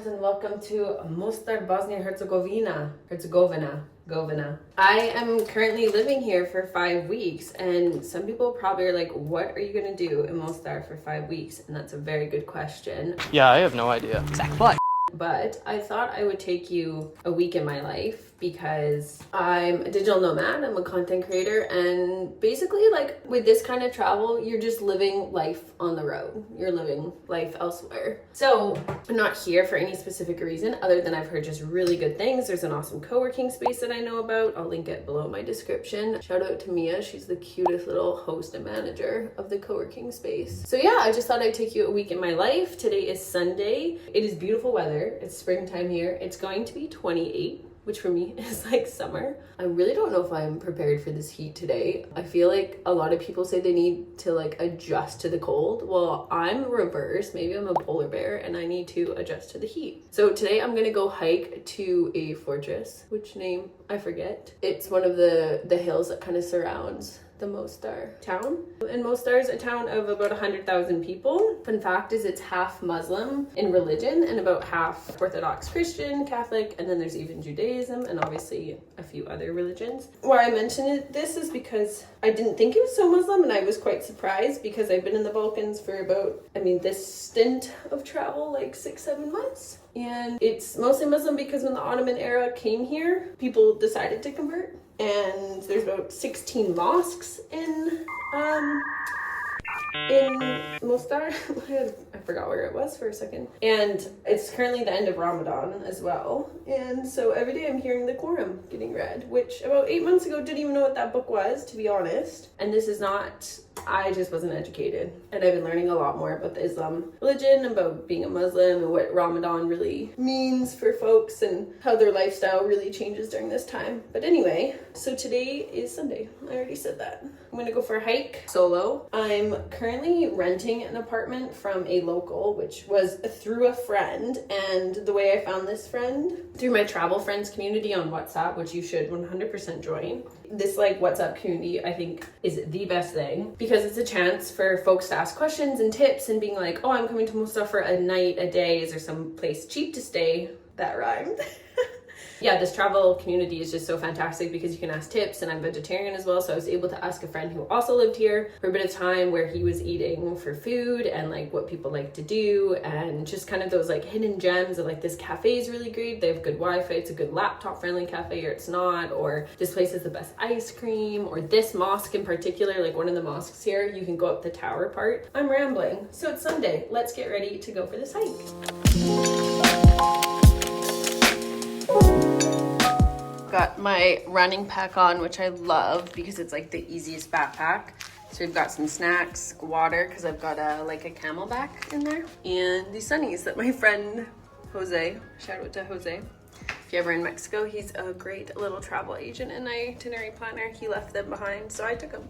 and welcome to Mostar, Bosnia, Herzegovina. I am currently living here for 5 weeks, and some people probably are like, what are you gonna do in Mostar for 5 weeks? And that's a very good question. Yeah, I have no idea. But I thought I would take you a week in my life because I'm a digital nomad, I'm a content creator, and basically like with this kind of travel, you're just living life on the road. You're living life elsewhere. So I'm not here for any specific reason other than I've heard just really good things. There's an awesome co-working space that I know about. I'll link it below my description. Shout out to Mia. She's the cutest little host and manager of the co-working space. So yeah, I just thought I'd take you a week in my life. Today is Sunday. It is beautiful weather. It's springtime here. It's going to be 28. Which for me is like summer. I really don't know if I'm prepared for this heat today. I feel like a lot of people say they need to like adjust to the cold. Well, I'm reverse. Maybe I'm a polar bear and I need to adjust to the heat. So today I'm gonna go hike to a fortress, which name I forget. It's one of the hills that kind of surrounds the Mostar town. And Mostar is a town of about 100,000 people. Fun fact is it's half Muslim in religion and about half Orthodox Christian, Catholic, and then there's even Judaism and obviously a few other religions. Why I mention this is because I didn't think it was so Muslim, and I was quite surprised because I've been in the Balkans for about, this stint of travel, like 6-7 months. And it's mostly Muslim because when the Ottoman era came here, people decided to convert. And there's about 16 mosques in Mostar. I forgot where it was for a second. And it's currently the end of Ramadan as well. And so every day I'm hearing the Quran getting read, which about 8 months ago didn't even know what that book was, to be honest. And this is not, I just wasn't educated. And I've been learning a lot more about the Islam religion, about being a Muslim and what Ramadan really means for folks and how their lifestyle really changes during this time. But anyway, so today is Sunday. I already said that. I'm gonna go for a hike solo. I'm currently renting an apartment from a local, which was through a friend. And the way I found this friend, through my travel friends community on WhatsApp, which you should 100% join. This like WhatsApp community, I think, is the best thing because it's a chance for folks to ask questions and tips and being like, oh, I'm coming to Mostar for a night, a day. Is there some place cheap to stay? That rhymed. Yeah, this travel community is just so fantastic because you can ask tips, and I'm vegetarian as well. So I was able to ask a friend who also lived here for a bit of time where he was eating for food and like what people like to do and just kind of those like hidden gems of like this cafe is really great. They have good Wi-Fi. It's a good laptop friendly cafe, or it's not, or this place has the best ice cream, or this mosque in particular, like one of the mosques here, you can go up the tower part. I'm rambling. So it's Sunday. Let's get ready to go for this hike. Got my running pack on, which I love because it's like the easiest backpack. So we've got some snacks, water, because I've got a Camelback in there, and these sunnies that my friend Jose, shout out to Jose. If you're ever in Mexico, he's a great little travel agent and itinerary planner. He left them behind, so I took them.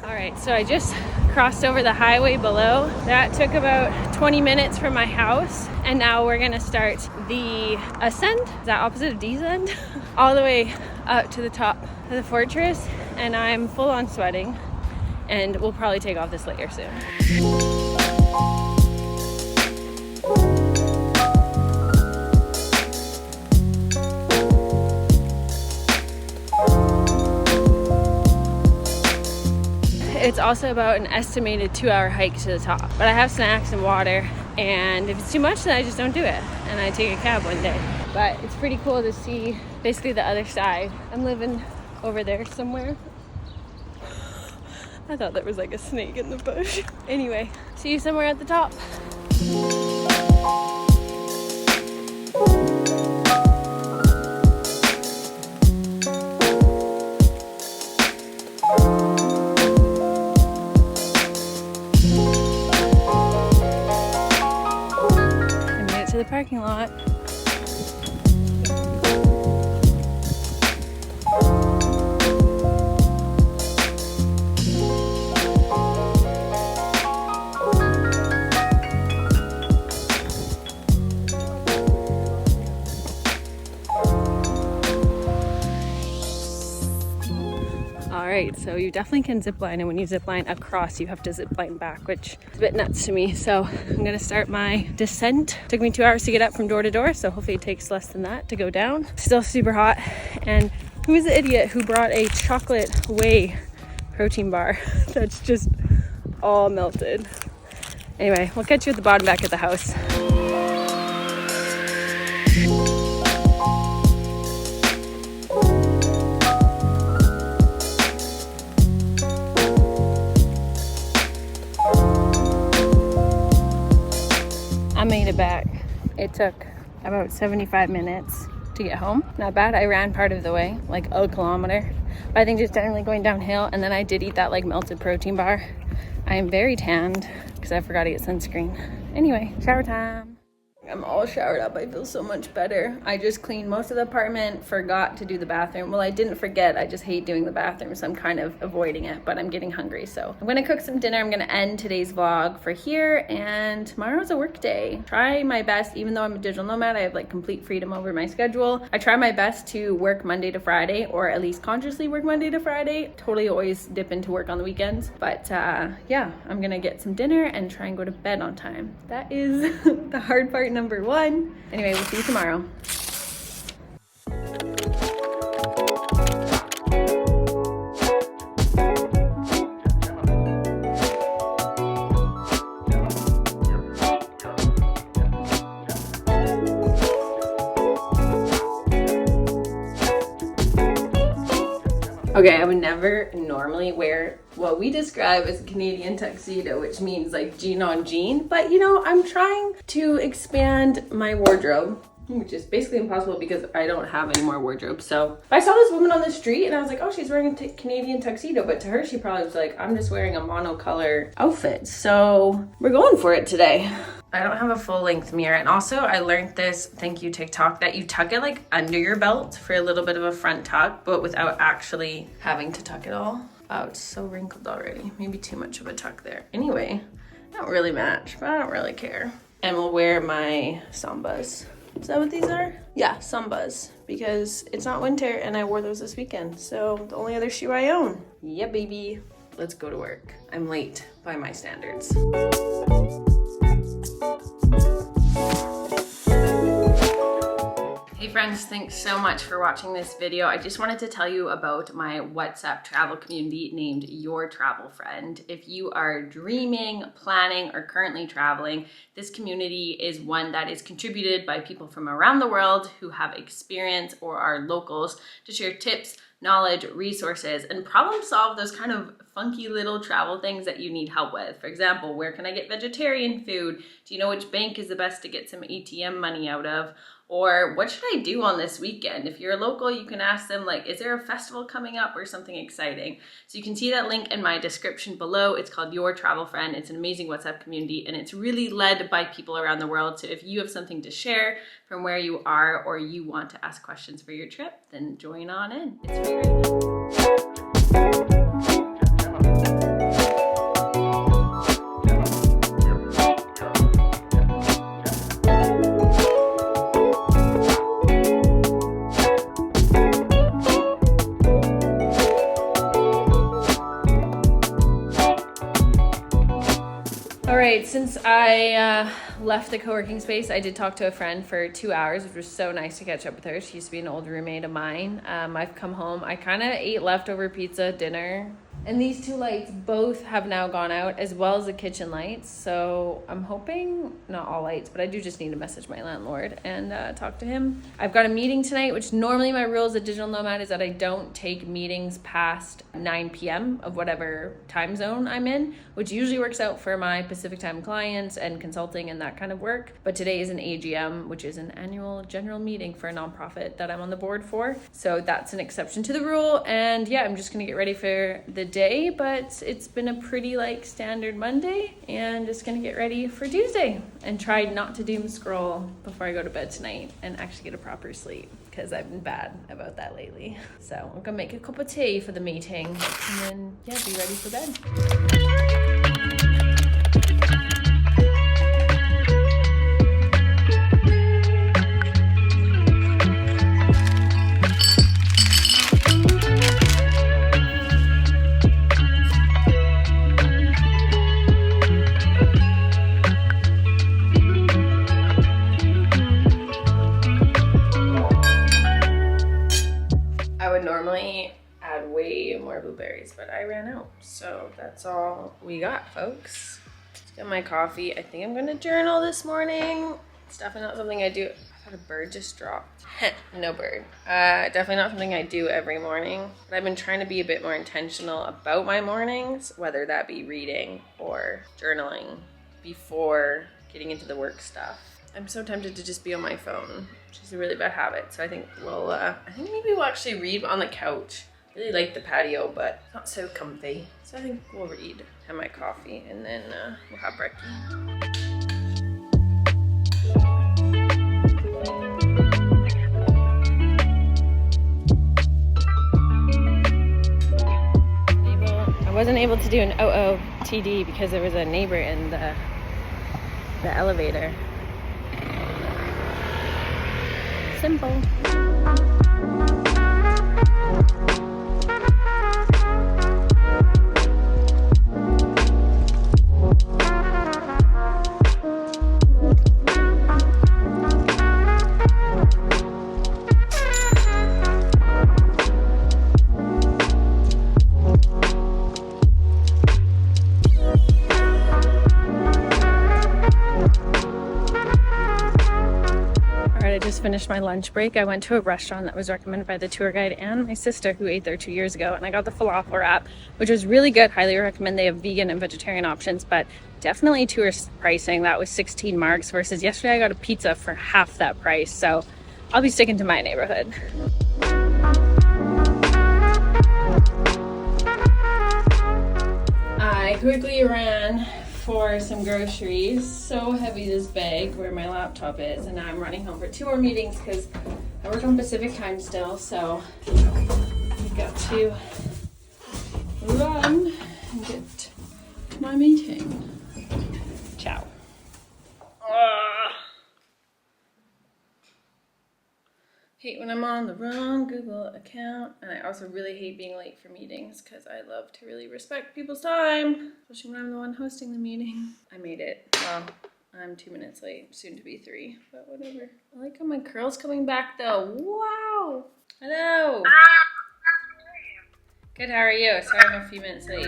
All right, so I just crossed over the highway below. That took about 20 minutes from my house, and now we're gonna start the ascent. Is that opposite of descent? All the way up to the top of the fortress, and I'm full on sweating, and we'll probably take off this later soon. It's also about an estimated 2-hour hike to the top, but I have snacks and water, and if it's too much, then I just don't do it, and I take a cab one day. But it's pretty cool to see basically the other side. I'm living over there somewhere. I thought there was like a snake in the bush. Anyway, see you somewhere at the top. To the parking lot. right. So you definitely can zip line, and when you zip line across, you have to zip line back, which is a bit nuts to me. So I'm gonna start my descent. Took me 2 hours to get up from door to door, so hopefully it takes less than that to go down. Still super hot. And who's the idiot who brought a chocolate whey protein bar that's just all melted? Anyway, we'll catch you at the bottom back at the house. I made it back. It took about 75 minutes to get home. Not bad. I ran part of the way, like a kilometer. But I think just generally going downhill, and then I did eat that like melted protein bar. I am very tanned because I forgot to get sunscreen. Anyway, shower time. I'm all showered up. I feel so much better. I just cleaned most of the apartment, forgot to do the bathroom. Well, I didn't forget. I just hate doing the bathroom, so I'm kind of avoiding it, but I'm getting hungry. So I'm gonna cook some dinner. I'm gonna end today's vlog for here, and tomorrow's a work day. Try my best, even though I'm a digital nomad, I have like complete freedom over my schedule. I try my best to work Monday to Friday, or at least consciously work Monday to Friday. Totally always dip into work on the weekends. But yeah, I'm gonna get some dinner and try and go to bed on time. That is the hard part number one. Anyway, we'll see you tomorrow. Okay, I would never normally wear what we describe as a Canadian tuxedo, which means like jean on jean, but you know, I'm trying to expand my wardrobe, which is basically impossible because I don't have any more wardrobe. So I saw this woman on the street and I was like, oh, she's wearing a Canadian tuxedo, but to her, she probably was like, I'm just wearing a monocolor outfit. So we're going for it today. I don't have a full length mirror. And also I learned this, thank you TikTok, that you tuck it like under your belt for a little bit of a front tuck, but without actually having to tuck it all. Oh, it's so wrinkled already. Maybe too much of a tuck there. Anyway, don't really match, but I don't really care. And we'll wear my sambas. Is that what these are? Yeah, sambas, because it's not winter and I wore those this weekend. So the only other shoe I own. Yeah, baby. Let's go to work. I'm late by my standards. Hey friends, thanks so much for watching this video. I just wanted to tell you about my WhatsApp travel community named Your Travel Friend. If you are dreaming, planning, or currently traveling, this community is one that is contributed by people from around the world who have experience or are locals to share tips, knowledge, resources, and problem solve those kind of funky little travel things that you need help with. For example, where can I get vegetarian food? Do you know which bank is the best to get some ATM money out of? Or what should I do on this weekend? If you're a local, you can ask them like, is there a festival coming up or something exciting? So you can see that link in my description below. It's called Your Travel Friend. It's an amazing WhatsApp community and it's really led by people around the world. So if you have something to share from where you are or you want to ask questions for your trip, then join on in. It's free. Since I left the co-working space, I did talk to a friend for 2 hours, which was so nice to catch up with her. She used to be an old roommate of mine. I've come home. I kind of ate leftover pizza dinner. And these two lights both have now gone out, as well as the kitchen lights. So I'm hoping, not all lights, but I do just need to message my landlord and talk to him. I've got a meeting tonight, which normally my rule as a digital nomad is that I don't take meetings past 9 p.m. of whatever time zone I'm in, which usually works out for my Pacific time clients and consulting and that kind of work. But today is an AGM, which is an annual general meeting for a nonprofit that I'm on the board for. So that's an exception to the rule. And yeah, I'm just gonna get ready for the day, but it's been a pretty like standard Monday, and just gonna get ready for Tuesday and try not to doom scroll before I go to bed tonight and actually get a proper sleep, because I've been bad about that lately. So I'm gonna make a cup of tea for the meeting and then yeah, be ready for bed. blueberries, but I ran out. So that's all we got, folks. Let's get my coffee. I think I'm gonna journal this morning. It's definitely not something I do. I thought a bird just dropped. No bird. Definitely not something I do every morning. But I've been trying to be a bit more intentional about my mornings, whether that be reading or journaling before getting into the work stuff. I'm so tempted to just be on my phone, which is a really bad habit. So I think maybe we'll actually read on the couch. I really like the patio, but it's not so comfy. So I think we'll read, have my coffee, and then we'll have brekkie. I wasn't able to do an OOTD because there was a neighbor in the elevator. Simple. Finished my lunch break. I went to a restaurant that was recommended by the tour guide and my sister, who ate there 2 years ago, and I got the falafel wrap, which was really good. Highly recommend. They have vegan and vegetarian options, but definitely tourist pricing. That was 16 marks versus yesterday I got a pizza for half that price, so I'll be sticking to my neighborhood. I quickly ran for some groceries. So heavy, this bag where my laptop is, and now I'm running home for 2 more meetings because I work on Pacific time still, so I've got to run and get to my meeting. Ciao. Hate when I'm on the wrong Google account, and I also really hate being late for meetings because I love to really respect people's time, especially when I'm the one hosting the meeting. I made it. Well, I'm 2 minutes late, soon to be 3, but whatever. I like how my curl's coming back though. Wow. Hello. Good, how are you? Sorry I'm a few minutes late.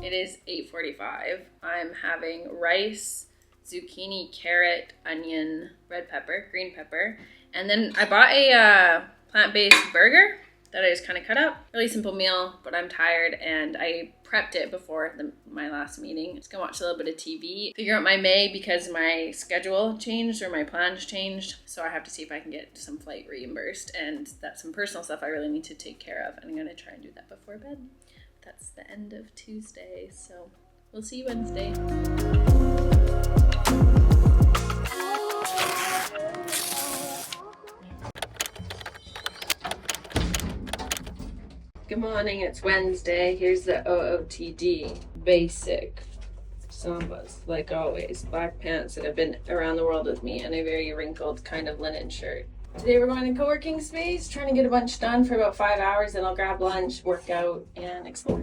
It is 8:45. I'm having rice, zucchini, carrot, onion, red pepper, green pepper, and then I bought a plant-based burger that I just kind of cut up. Really simple meal, but I'm tired and I prepped it before my last meeting. Just gonna watch a little bit of TV, figure out my May because my schedule changed or my plans changed. So I have to see if I can get some flight reimbursed, and that's some personal stuff I really need to take care of. And I'm gonna try and do that before bed. That's the end of Tuesday, so we'll see you Wednesday. Good morning, it's Wednesday. Here's the OOTD basic sambas, like always. Black pants that have been around the world with me, and a very wrinkled kind of linen shirt. Today we're going to Coworking Space, trying to get a bunch done for about 5 hours, then I'll grab lunch, work out, and explore.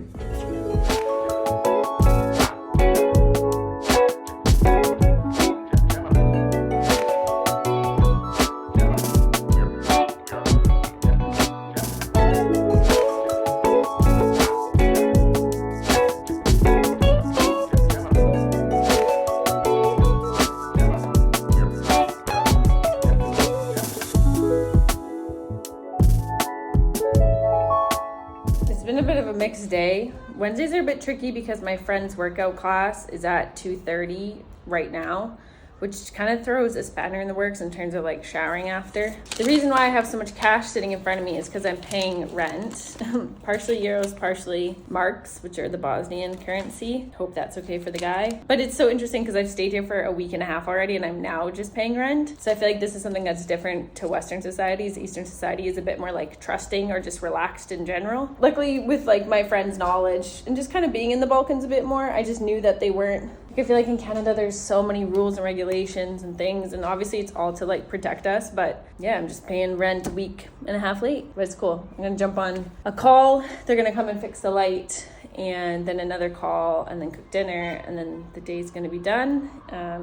Mixed day. Wednesdays are a bit tricky because my friend's workout class is at 2:30 right now, which kind of throws a spanner in the works in terms of like showering after. The reason why I have so much cash sitting in front of me is because I'm paying rent, partially euros, partially marks, which are the Bosnian currency. Hope that's okay for the guy. But it's so interesting because I've stayed here for a week and a half already and I'm now just paying rent. So I feel like this is something that's different to Western societies. Eastern society is a bit more like trusting or just relaxed in general. Luckily with like my friend's knowledge and just kind of being in the Balkans a bit more, I just knew that they weren't. I feel like in Canada there's so many rules and regulations and things, and obviously it's all to like protect us, but yeah, I'm just paying rent a week and a half late, but it's cool. I'm gonna jump on a call. They're gonna come and fix the light and then another call, and then cook dinner, and then the day's gonna be done.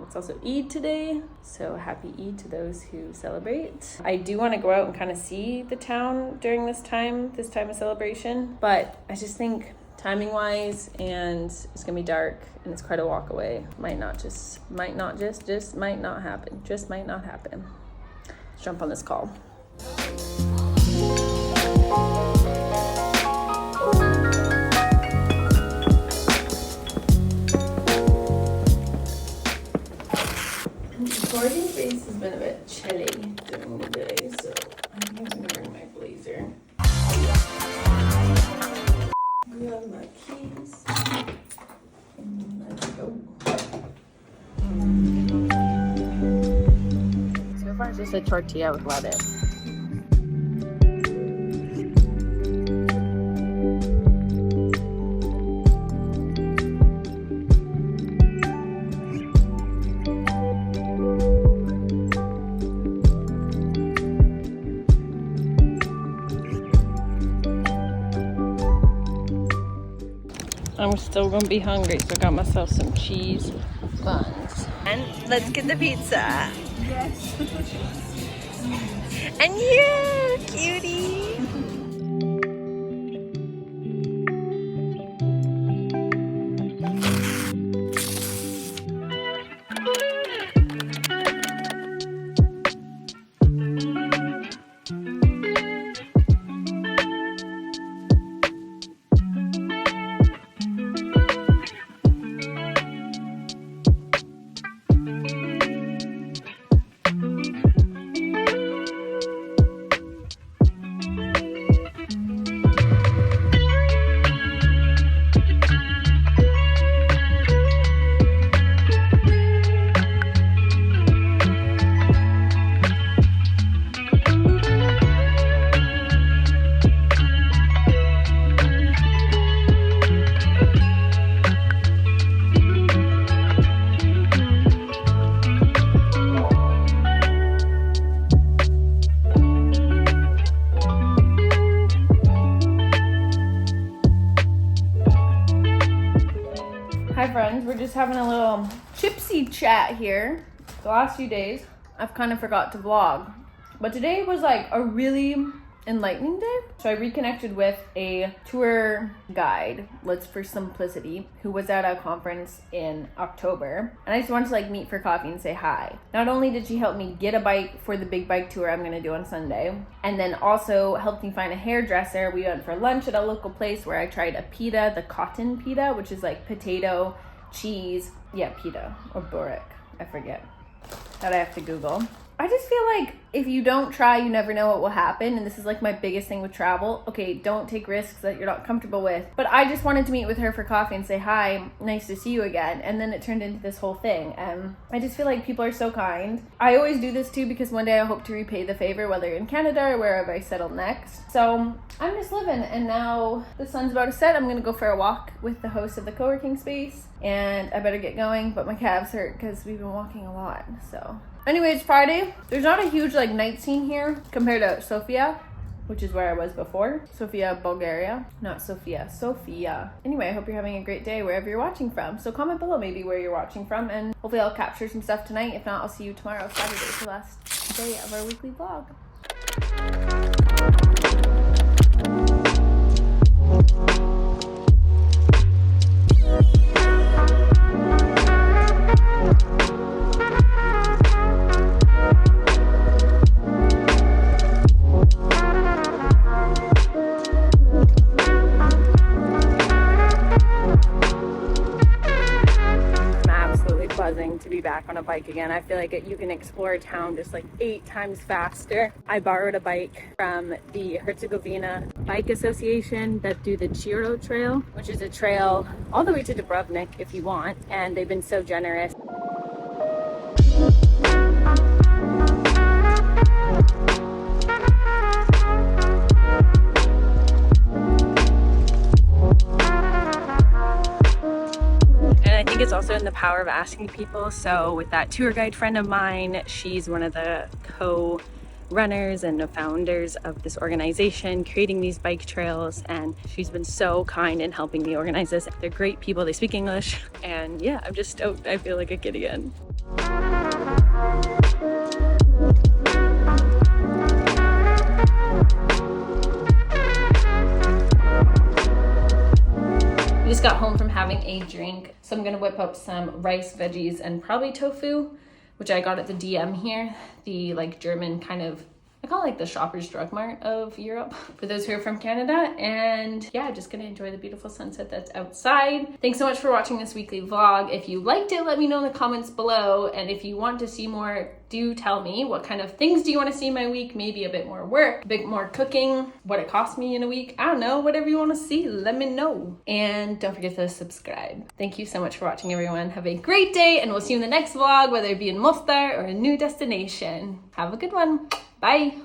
It's also Eid today, so happy Eid to those who celebrate. I do want to go out and kind of see the town during this time of celebration, but I just think timing wise, and it's gonna be dark and it's quite a walk away, might not happen. Let's jump on this call. Coworking Space has been a bit chilly during the day, so I think I'm gonna bring my blazer. Grab my keys. And let's go. So far it's just a tortilla with lettuce. I'm still gonna be hungry, so I got myself some cheese buns. And let's get the pizza. Yes. And you, cutie. Hi friends, we're just having a little chipsy chat here. The last few days, I've kind of forgot to vlog, but today was like a really enlightening day. So I reconnected with a tour guide, let's for simplicity, who was at a conference in October. And I just wanted to like meet for coffee and say hi. Not only did she help me get a bike for the big bike tour I'm gonna do on Sunday, and then also helped me find a hairdresser. We went for lunch at a local place where I tried a pita, the cotton pita, which is like potato, cheese, pita or burek, I forget. That I have to Google. I just feel like if you don't try, you never know what will happen. And this is like my biggest thing with travel. Okay, don't take risks that you're not comfortable with. But I just wanted to meet with her for coffee and say, hi, nice to see you again. And then it turned into this whole thing. I just feel like people are so kind. I always do this too because one day I hope to repay the favor, whether in Canada or wherever I settle next. So I'm just living. And now the sun's about to set. I'm going to go for a walk with the host of the Coworking Space. And I better get going, but my calves hurt because we've been walking a lot. So anyway, it's Friday. There's not a huge like night scene here compared to Sofia, which is where I was before. Sofia, Bulgaria. Not Sofia, Sofia. Anyway, I hope you're having a great day wherever you're watching from. So comment below maybe where you're watching from, and hopefully I'll capture some stuff tonight. If not, I'll see you tomorrow, Saturday, the last day of our weekly vlog. To be back on a bike again. I feel like you can explore a town just like 8 times faster. I borrowed a bike from the Herzegovina Bike Association that do the Chiro Trail, which is a trail all the way to Dubrovnik if you want, and they've been so generous. It's also in the power of asking people. So with that tour guide friend of mine, she's one of the runners and the founders of this organization creating these bike trails, and she's been so kind in helping me organize this. They're great people, they speak English, and yeah, I'm just stoked. I feel like a kid again. We just got home from having a drink, so I'm gonna whip up some rice, veggies, and probably tofu, which I got at the DM here, the like German kind of, I call it like the Shoppers Drug Mart of Europe for those who are from Canada. And yeah, just gonna enjoy the beautiful sunset that's outside. Thanks so much for watching this weekly vlog. If you liked it, let me know in the comments below. And if you want to see more, do tell me what kind of things do you want to see in my week. Maybe a bit more work, a bit more cooking, what it cost me in a week. I don't know, whatever you want to see, let me know. And don't forget to subscribe. Thank you so much for watching, everyone. Have a great day, and we'll see you in the next vlog, whether it be in Mostar or a new destination. Have a good one. Bye.